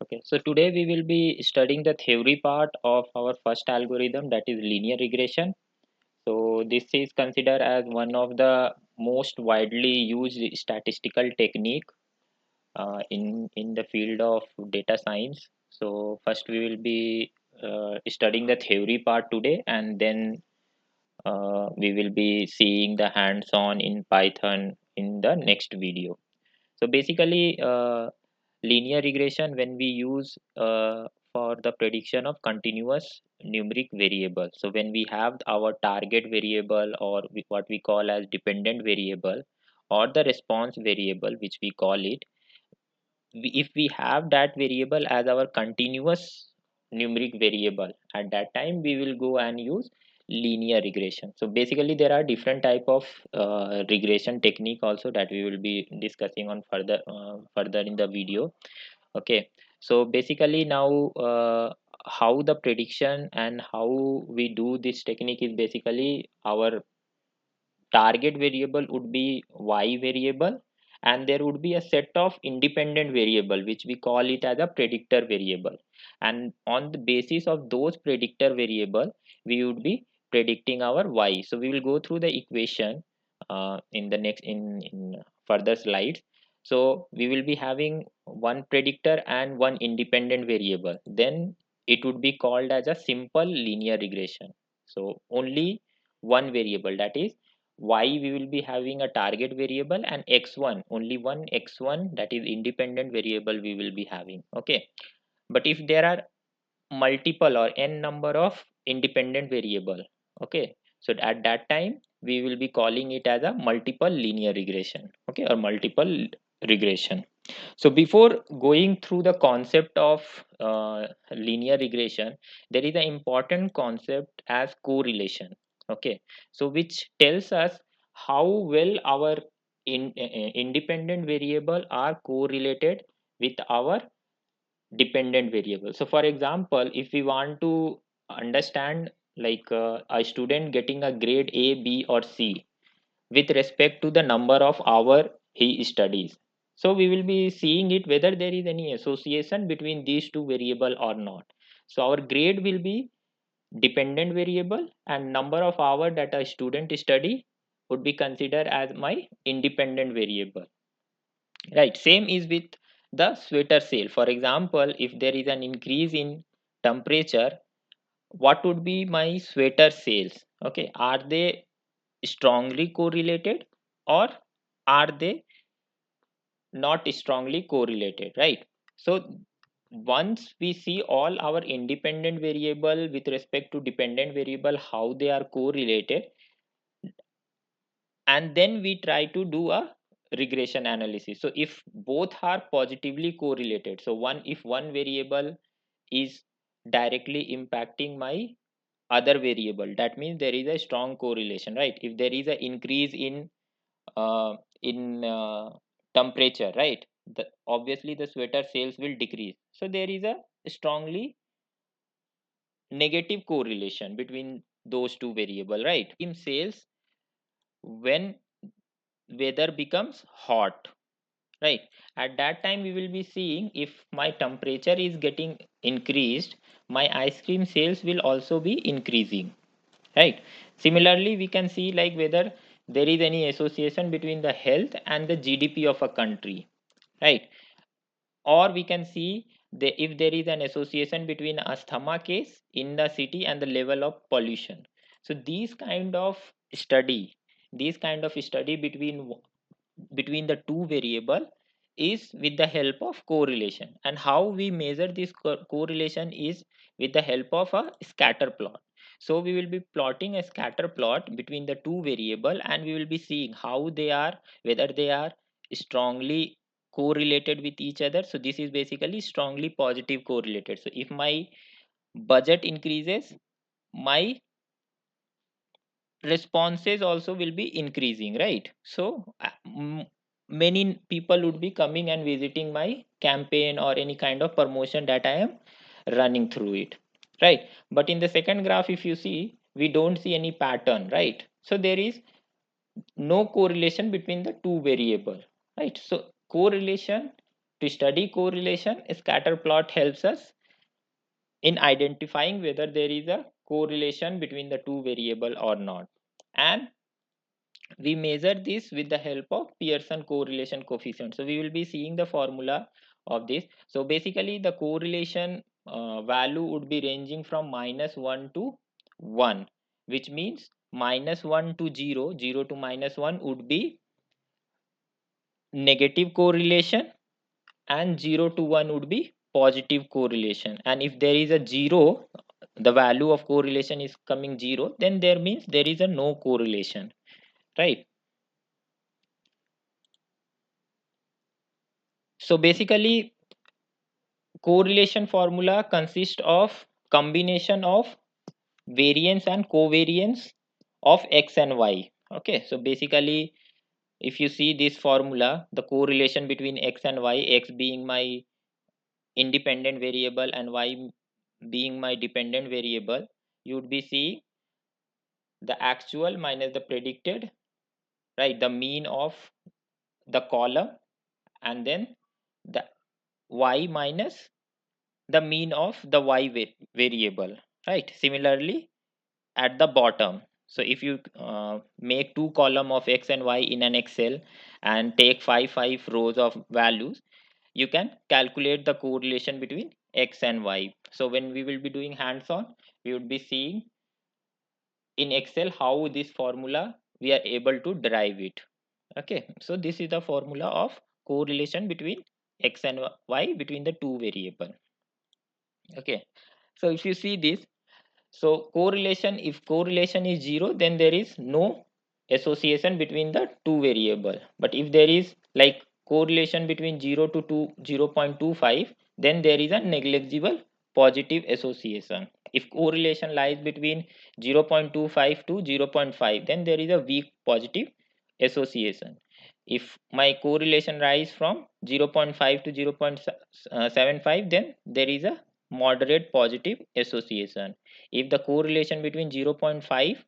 Okay, so today we will be studying the theory part of our first algorithm, that is linear regression. So this is considered as one of the most widely used statistical technique in the field of data science. So first we will be studying the theory part today, and then we will be seeing the hands-on in Python in the next video. So basically, linear regression when we use for the prediction of continuous numeric variable. So when we have our target variable, or what we call as dependent variable, or the response variable, which we call it, if we have that variable as our continuous numeric variable, at that time we will go and use linear regression. So basically there are different type of regression technique also that we will be discussing on further in the video. Okay, so basically now how the prediction and how we do this technique is basically our target variable would be y variable, and there would be a set of independent variable which we call it as a predictor variable, and on the basis of those predictor variable we would be predicting our y. So we will go through the equation in the next in further slides. So we will be having one predictor and one independent variable, then it would be called as a simple linear regression. So only one variable, that is y, we will be having a target variable, and x1, only one x1, that is independent variable, we will be having. Okay, but if there are multiple or n number of independent variable, okay, so at that time we will be calling it as a multiple linear regression, okay, or multiple regression. So before going through the concept of linear regression, there is an important concept as correlation. Okay, so which tells us how well our independent variable are correlated with our dependent variable. So for example, if we want to understand like a student getting a grade A, B or C with respect to the number of hour he studies, so we will be seeing it whether there is any association between these two variable or not. So our grade will be dependent variable, and number of hour that a student study would be considered as my independent variable, right? Same is with the sweater sale. For example, if there is an increase in temperature, what would be my sweater sales? Okay, are they strongly correlated, or are they not strongly correlated, right? So once we see all our independent variable with respect to dependent variable how they are correlated, and then we try to do a regression analysis. So if both are positively correlated, so one, if one variable is directly impacting my other variable, that means there is a strong correlation, right? If there is an increase uh, in temperature, right, obviously the sweater sales will decrease. So there is a strongly negative correlation between those two variable, right? In sales, when weather becomes hot, right, at that time we will be seeing if my temperature is getting increased, my ice cream sales will also be increasing, right? Similarly, we can see like whether there is any association between the health and the GDP of a country, right? Or we can see if there is an association between asthma case in the city and the level of pollution. So these kind of study between the two variable is with the help of correlation, and how we measure this correlation is with the help of a scatter plot. So we will be plotting a scatter plot between the two variable, and we will be seeing how they are, whether they are strongly correlated with each other. So this is basically strongly positive correlated. So if my budget increases, my responses also will be increasing, right? So many people would be coming and visiting my campaign or any kind of promotion that I am running through it, right? But in the second graph, if you see, we don't see any pattern, right? So there is no correlation between the two variable, right? So correlation To study correlation, a scatter plot helps us in identifying whether there is a correlation between the two variable or not. And we measure this with the help of Pearson correlation coefficient. So we will be seeing the formula of this. So basically the correlation value would be ranging from -1 to 1, which means -1 to 0, 0 to -1 would be negative correlation, and 0 to 1 would be positive correlation. And if there is a 0, the value of correlation is coming 0, then there means there is a no correlation, right? So basically correlation formula consists of combination of variance and covariance of x and y. Okay, so basically if you see this formula, the correlation between x and y, x being my independent variable and y being my dependent variable, you would be seeing the actual minus the predicted, right? The mean of the column, and then the y minus the mean of the variable, right? Similarly at the bottom, so if you make two column of x and y in an excel and take five rows of values, you can calculate the correlation between x and y. So when we will be doing hands on, we would be seeing in excel how this formula we are able to derive it. Okay, so this is the formula of correlation between x and y between the two variable. Okay, so if you see this, so correlation, if correlation is 0, then there is no association between the two variable. But if there is like correlation between 0 to 0.25, then there is a negligible positive association. If correlation lies between 0.25 to 0.5, then there is a weak positive association. If my correlation rise from 0.5 to 0.75, then there is a moderate positive association. If the correlation between 0.5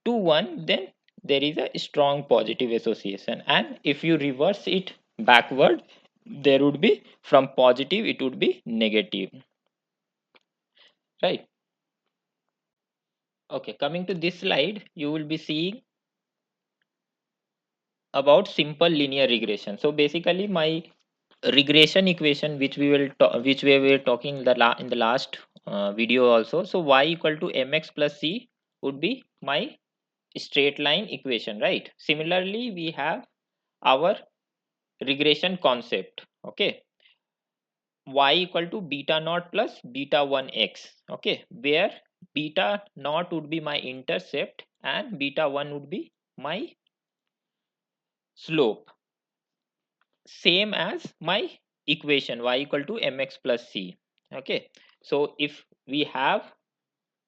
to 1, then there is a strong positive association. And if you reverse it backward, there would be from positive it would be negative, right? Okay, coming to this slide, you will be seeing about simple linear regression. So basically my regression equation which which we were talking in the last video also. So y equal to mx plus c would be my straight line equation, right? Similarly we have our regression concept. Okay, y equal to beta naught plus beta 1 x. Okay, where beta naught would be my intercept and beta 1 would be my slope, same as my equation y equal to mx plus c. Okay, so if we have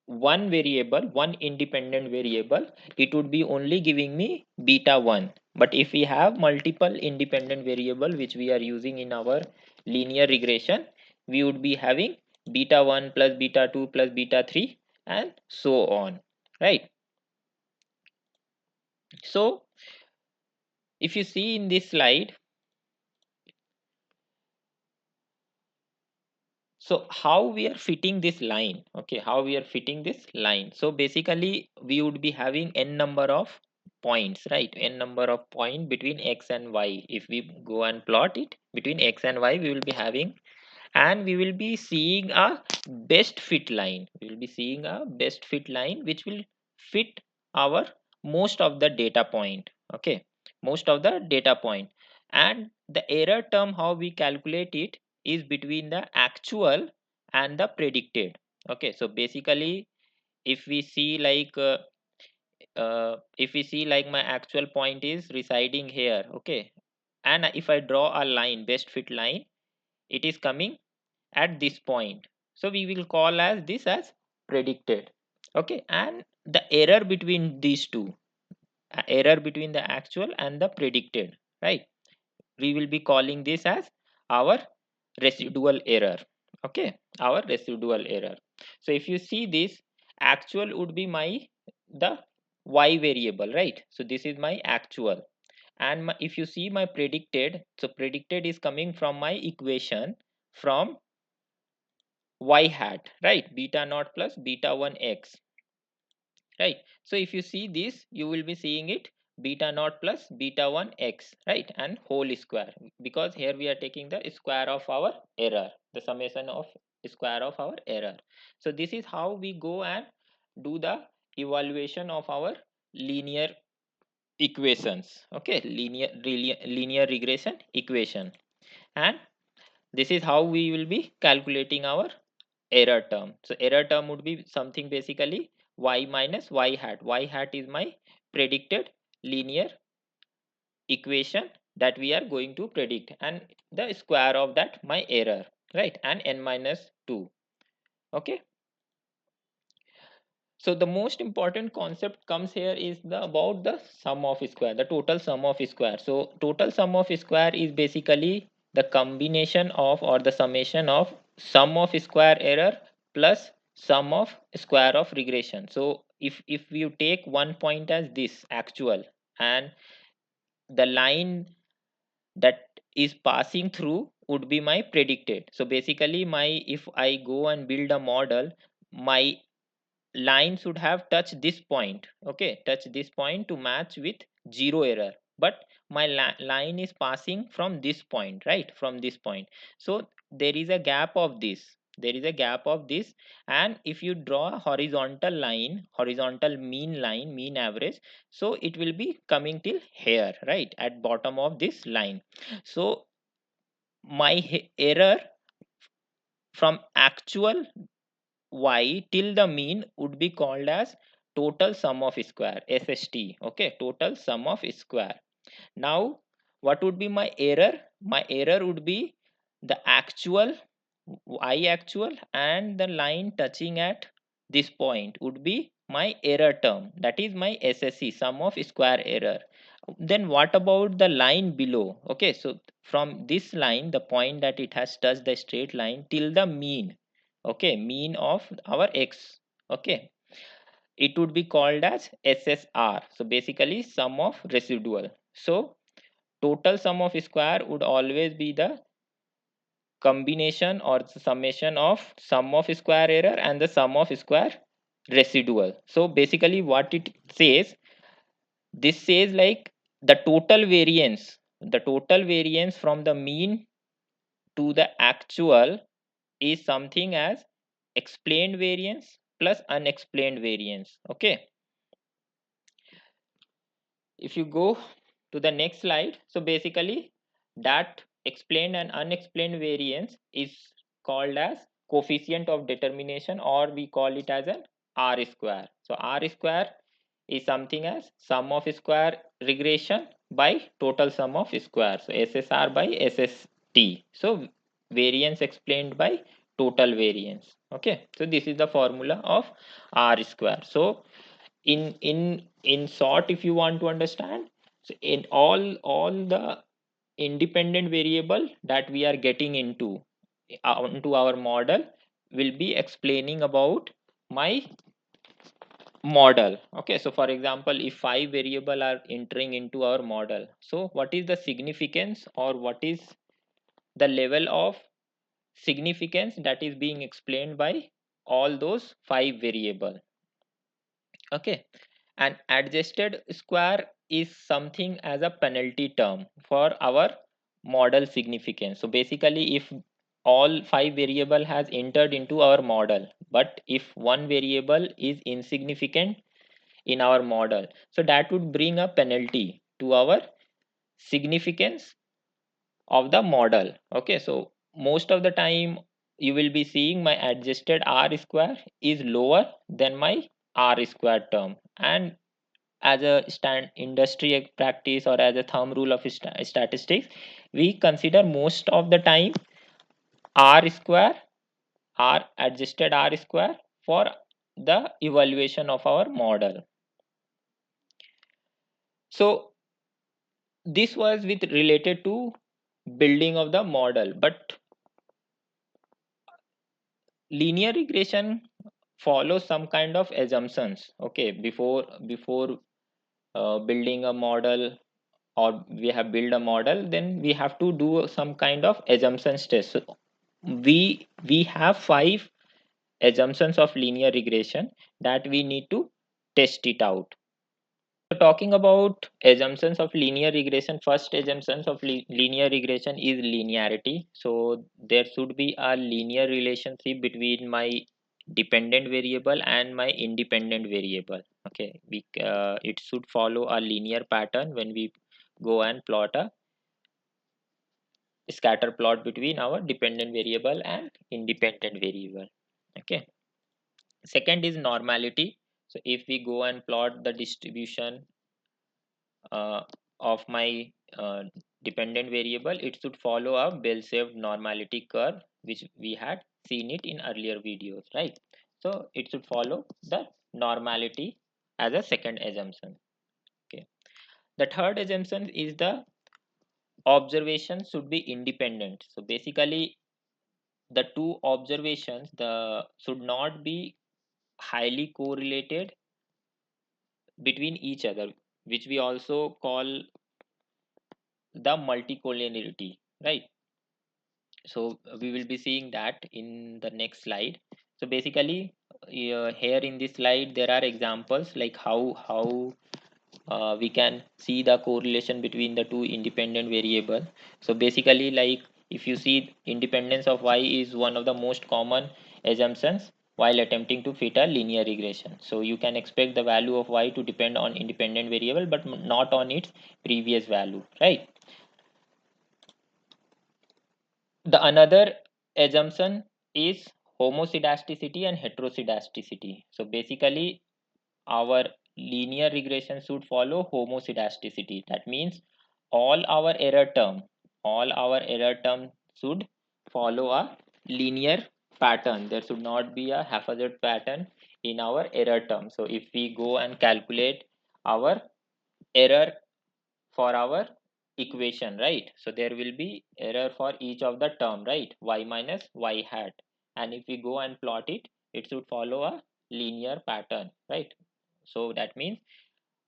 one variable, one independent variable, it would be only giving me beta 1. But if we have multiple independent variable which we are using in our linear regression, we would be having beta 1 plus beta 2 plus beta 3 and so on, right? So if you see in this slide, so how we are fitting this line, okay, how we are fitting this line. So basically we would be having n number of points, right? N number of point between x and y. If we go and plot it between x and y, we will be having, and we will be seeing a best fit line. We will be seeing a best fit line which will fit our most of the data point. Okay, most of the data point. And the error term how we calculate it is between the actual and the predicted. Okay, so basically if we see like if we see like my actual point is residing here, okay, and if I draw a line, best fit line, it is coming at this point, so we will call as this as predicted. Okay, and the error between these two, error between the actual and the predicted, right, we will be calling this as our residual error. Okay, our residual error. So if you see this, actual would be my the y variable, right? So this is my actual, and if you see my predicted, so predicted is coming from my equation from y hat, right? Beta naught plus beta 1 x, right? So if you see this, you will be seeing it beta naught plus beta 1 x, right? And whole square, because here we are taking the square of our error, the summation of square of our error. So this is how we go and do the evaluation of our linear equations. Okay, linear regression equation. And this is how we will be calculating our error term. So error term would be something basically y minus y hat. Y hat is my predicted linear equation that we are going to predict, and the square of that my error, right? And n minus 2. Okay. So the most important concept comes here is the about the sum of square, the total sum of square. So total sum of square is basically the combination of, or the summation of, sum of square error plus sum of square of regression. So if you take one point as this actual, and the line that is passing through would be my predicted. So basically my, if I go and build a model, my line should have touched this point, okay, touch this point to match with zero error, but my line is passing from this point, right? From this point. So there is a gap of this, there is a gap of this. And if you draw a horizontal line, horizontal mean line, mean average, so it will be coming till here, right, at bottom of this line. So my error from actual y till the mean would be called as total sum of square, SST. Okay, total sum of square. Now what would be my error? My error would be the actual, y actual, and the line touching at this point would be my error term, that is my SSE, sum of square error. Then what about the line below? Okay, so from this line, the point that it has touched the straight line till the mean, okay, mean of our x, okay, it would be called as SSR. So basically sum of residual. So total sum of square would always be the combination or the summation of sum of square error and the sum of square residual. So basically what it says, this says like the total variance from the mean to the actual is something as explained variance plus unexplained variance. Okay, if you go to the next slide, so basically that explained and unexplained variance is called as coefficient of determination, or we call it as an r square. So r square is something as sum of square regression by total sum of square, so SSR by SST. So variance explained by total variance. Okay, so this is the formula of r square. So in short, if you want to understand, so in all the independent variable that we are getting into our model will be explaining about my model. Okay, so for example, if 5 variable are entering into our model, so what is the significance, or what is the level of significance that is being explained by all those 5 variable. Okay, an adjusted square is something as a penalty term for our model significance. So basically if all 5 variable has entered into our model, but if one variable is insignificant in our model, so that would bring a penalty to our significance of the model. Okay, so most of the time you will be seeing my adjusted r square is lower than my r square term. And as a stand industry practice, or as a thumb rule of statistics, we consider most of the time r square, r adjusted r square, for the evaluation of our model. So this was with related to building of the model, but linear regression follows some kind of assumptions, okay, before building a model, or we have built a model, then we have to do some kind of assumptions test. So we have 5 assumptions of linear regression that we need to test it out. So talking about assumptions of linear regression, first assumptions of linear regression is linearity. So there should be a linear relationship between my dependent variable and my independent variable. Okay, it should follow a linear pattern when we go and plot a scatter plot between our dependent variable and independent variable. Okay, second is normality. So if we go and plot the distribution uh, of my dependent variable, it should follow a bell-shaped normality curve, which we had seen it in earlier videos, right? So it should follow the normality as a second assumption. Okay. The third assumption is the observation should be independent. So basically, the two observations the should not be highly correlated between each other, which we also call the multicollinearity, right? So we will be seeing that in the next slide. So basically, here in this slide there are examples like how we can see the correlation between the two independent variable. So basically, like if you see, independence of y is one of the most common assumptions while attempting to fit a linear regression. So you can expect the value of y to depend on independent variable but not on its previous value, right? The another assumption is homoscedasticity and heteroscedasticity. So basically, our linear regression should follow homoscedasticity. That means all our error term, all our error term should follow a linear pattern. There should not be a haphazard pattern in our error term. So if we go and calculate our error for our equation, right? So there will be error for each of the term, right? Y minus y hat. And if we go and plot it, it should follow a linear pattern, right? So that means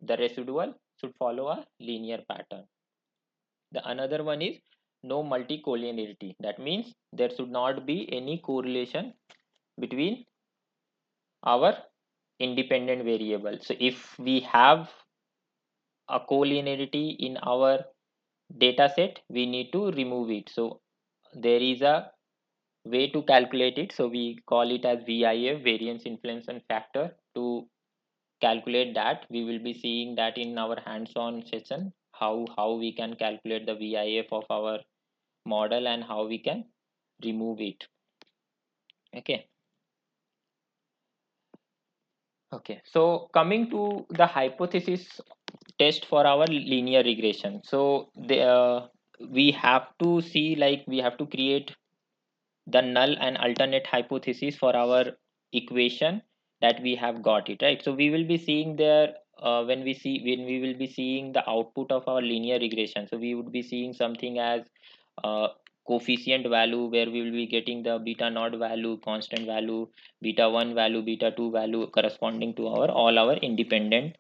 the residual should follow a linear pattern. The another one is no multicollinearity. That means there should not be any correlation between our independent variable. So if we have a collinearity in our data set, we need to remove it. So there is a way to calculate it. So we call it as VIF, variance influence factor. To calculate that, we will be seeing that in our hands-on session, how we can calculate the VIF of our model and how we can remove it. Okay. Okay, so coming to the hypothesis test for our linear regression. So we have to see, like we have to create the null and alternate hypothesis for our equation that we have got it, right? So we will be seeing there when we will be seeing the output of our linear regression. So we would be seeing something as uh, coefficient value, where we will be getting the beta naught value, constant value, beta 1 value, beta 2 value corresponding to our all our independent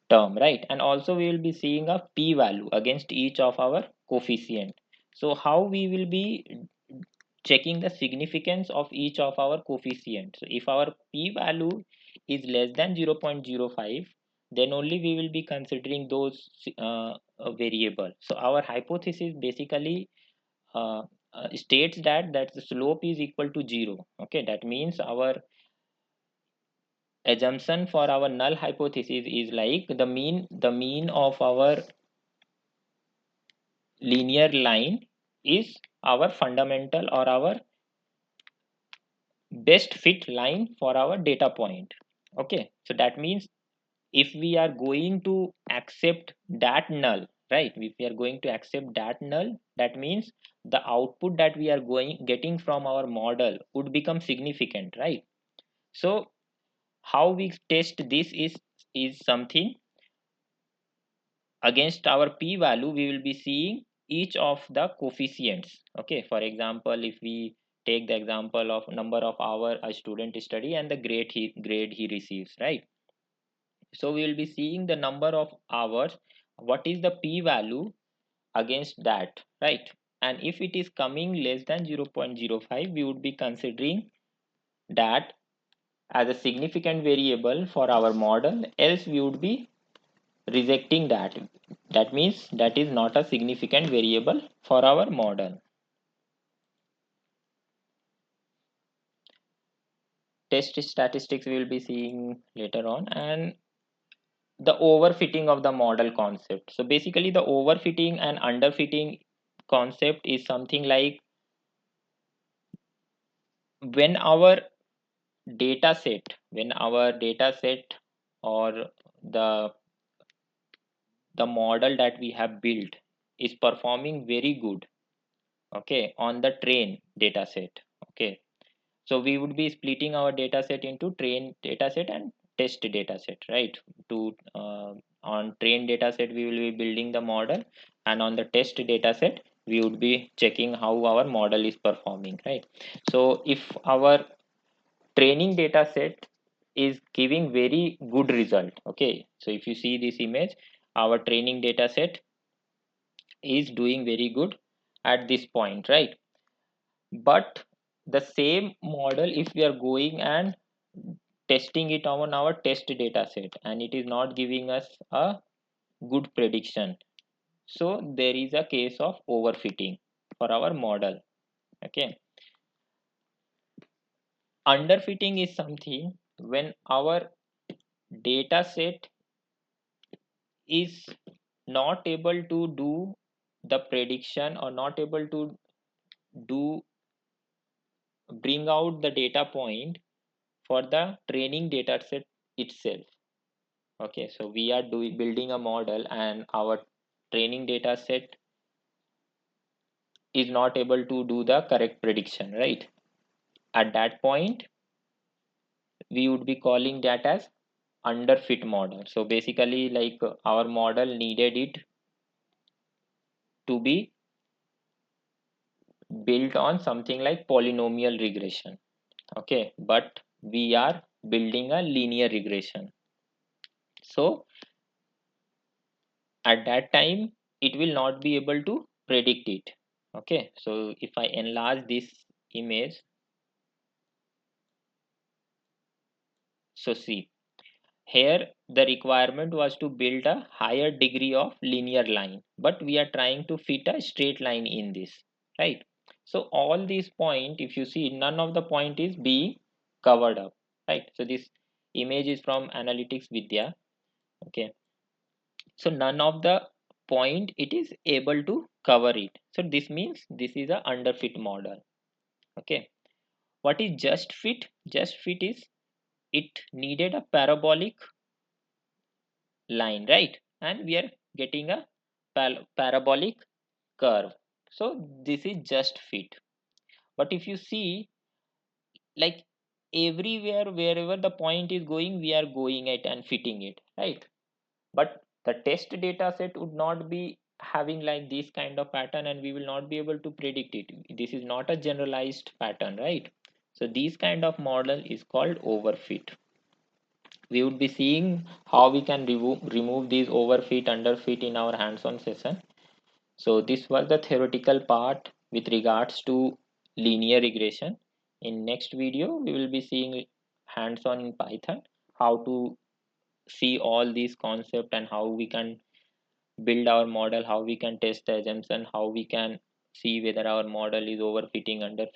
term, right? And also we will be seeing a p value against each of our coefficient. So how we will be checking the significance of each of our coefficients. So if our p value is less than 0.05, then only we will be considering those variable. So our hypothesis basically states that the slope is equal to 0. Okay, that means our assumption for our null hypothesis is like the mean of our linear line is our fundamental or our best fit line for our data point. Okay, so that means if we are going to accept that null, right? If we are going to accept that null, that means the output that we are going getting from our model would become significant, right? So how we test this is something against our p value. We will be seeing each of the coefficients. Okay, for example, if we take the example of number of hour a student study and the grade he receives, right? So we will be seeing the number of hours, what is the p value against that, right? And if it is coming less than 0.05, we would be considering that as a significant variable for our model, else we would be rejecting that. That means that is not a significant variable for our model. Test statistics we will be seeing later on, and the overfitting of the model concept. So basically the overfitting and underfitting concept is something like when our when our data set or the the model that we have built is performing very good, okay, on the train data set, okay. So we would be splitting our data set into train data set and test data set, right? To on train data set we will be building the model, and on the test data set we would be checking how our model is performing, right? So if our training data set is giving very good result, okay, so if you see this image, our training data set is doing very good at this point, right? But the same model, if we are going and testing it on our test data set and it is not giving us a good prediction, so there is a case of overfitting for our model, okay. Underfitting is something when our data set is not able to do the prediction or not able to do bring out the data point for the training data set itself, okay. So we are doing building a model and our training data set is not able to do the correct prediction, right? At that point we would be calling that as underfit model. So basically like our model needed it to be built on something like polynomial regression, okay, but we are building a linear regression. So at that time it will not be able to predict it, okay. So if I enlarge this image, so see here the requirement was to build a higher degree of linear line, but we are trying to fit a straight line in this, right? So all these point, if you see, none of the point is being covered up, right? So this image is from Analytics Vidya, okay. So none of the point it is able to cover it, so this means this is a underfit model, okay. What is just fit? Just fit is it needed a parabolic line, right? And we are getting a parabolic curve. So this is just fit. But if you see, like everywhere, wherever the point is going, we are going it and fitting it, right? But the test data set would not be having like this kind of pattern, and we will not be able to predict it. This is not a generalized pattern, right? So this kind of model is called overfit. We would be seeing how we can remove these overfit, underfit in our hands-on session. So this was the theoretical part with regards to linear regression. In next video, we will be seeing hands-on in Python, how to see all these concepts and how we can build our model, how we can test the assumption, how we can see whether our model is overfitting, underfitting.